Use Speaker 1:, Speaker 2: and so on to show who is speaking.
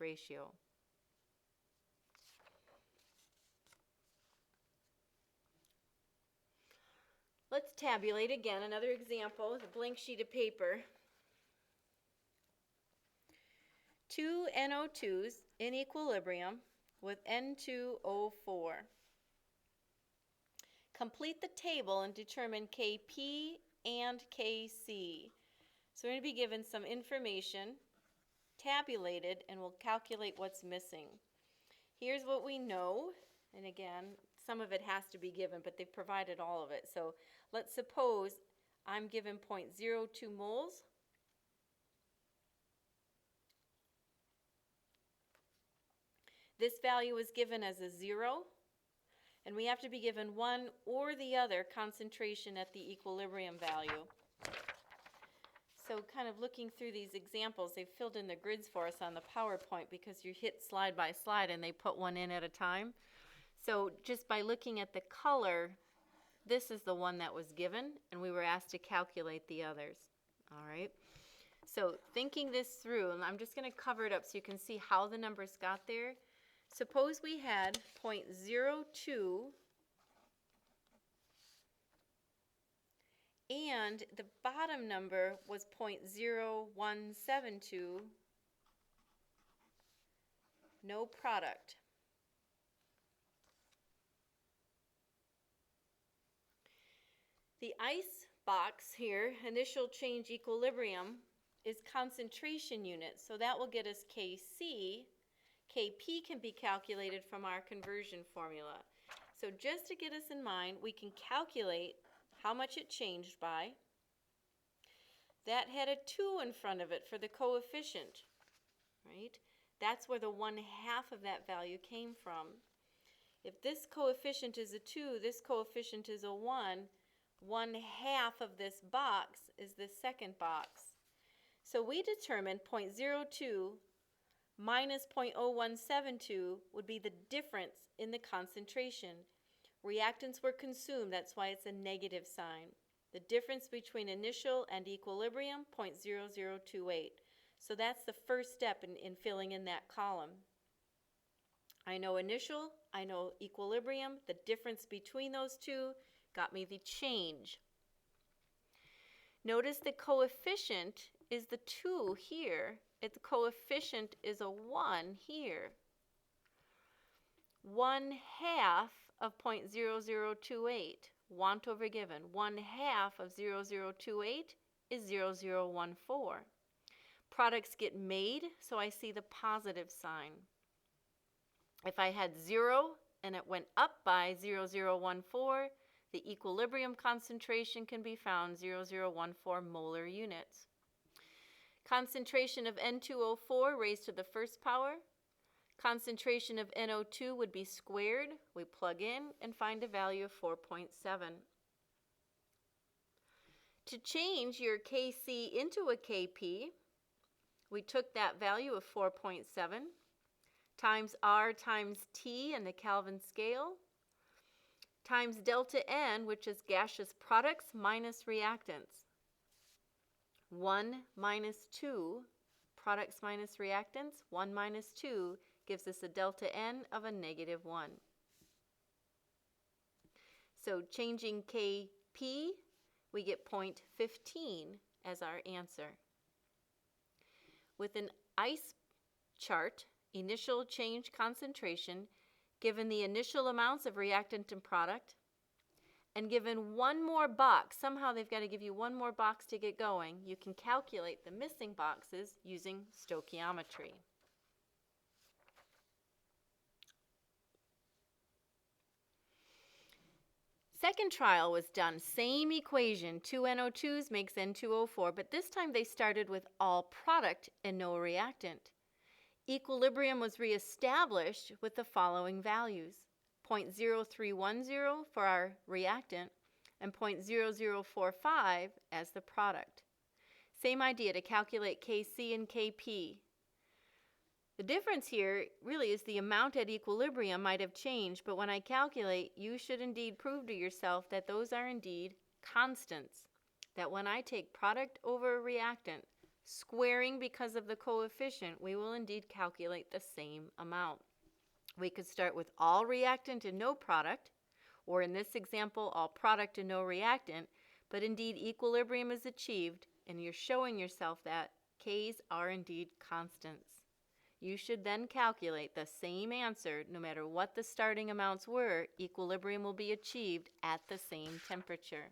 Speaker 1: ratio. Let's tabulate again. Another example is a blank sheet of paper. 2 NO2s in equilibrium with N2O4. Complete the table and determine Kp and Kc. So we're going to be given some information, tabulated, and we'll calculate what's missing. Here's what we know, and again, some of it has to be given, but they've provided all of it. So let's suppose I'm given 0.02 moles. This value is given as a 0, and we have to be given one or the other concentration at the equilibrium value. So kind of looking through these examples, they've filled in the grids for us on the PowerPoint because you hit slide by slide and they put one in at a time. So just by looking at the color, this is the one that was given, and we were asked to calculate the others. All right. So thinking this through, and I'm just going to cover it up so you can see how the numbers got there. Suppose we had 0.02 and the bottom number was 0.0172, no product. The ice box here, initial change equilibrium, is concentration units, so that will get us Kc. Kp can be calculated from our conversion formula. So just to get us in mind, we can calculate how much it changed by. That had a 2 in front of it for the coefficient, right? That's where the 1/2 of that value came from. If this coefficient is a 2, this coefficient is a 1, 1/2 of this box is the second box. So we determined 0.02 minus 0.0172 would be the difference in the concentration. Reactants were consumed, that's why it's a negative sign. The difference between initial and equilibrium, 0.0028. So that's the first step in filling in that column. I know initial, I know equilibrium. The difference between those two got me the change. Notice the coefficient is the 2 here. The coefficient is a 1 here. 1/2 of 0.0028, want over given. 1/2 of 0.0028 is 0.0014. Products get made, so I see the positive sign. If I had 0 and it went up by 0.0014, the equilibrium concentration can be found 0.0014 molar units. Concentration of N2O4 raised to the first power. Concentration of NO2 would be squared. We plug in and find a value of 4.7. To change your Kc into a Kp, we took that value of 4.7 times R times T in the Kelvin scale times delta N, which is gaseous products minus reactants. 1 minus 2, products minus reactants, 1 minus 2 gives us a delta N of a -1. So changing Kp, we get 0.15 as our answer. With an ice chart, initial change concentration, given the initial amounts of reactant and product, and given one more box, somehow they've got to give you one more box to get going, you can calculate the missing boxes using stoichiometry. Second trial was done, same equation, 2 NO2s makes N2O4, but this time they started with all product and no reactant. Equilibrium was reestablished with the following values: 0.0310 for our reactant and 0.0045 as the product. Same idea to calculate Kc and Kp. The difference here really is the amount at equilibrium might have changed, but when I calculate, you should indeed prove to yourself that those are indeed constants. That when I take product over reactant, squaring because of the coefficient, we will indeed calculate the same amount. We could start with all reactant and no product, or in this example, all product and no reactant, but indeed equilibrium is achieved, and you're showing yourself that K's are indeed constants. You should then calculate the same answer no matter what the starting amounts were. Equilibrium will be achieved at the same temperature.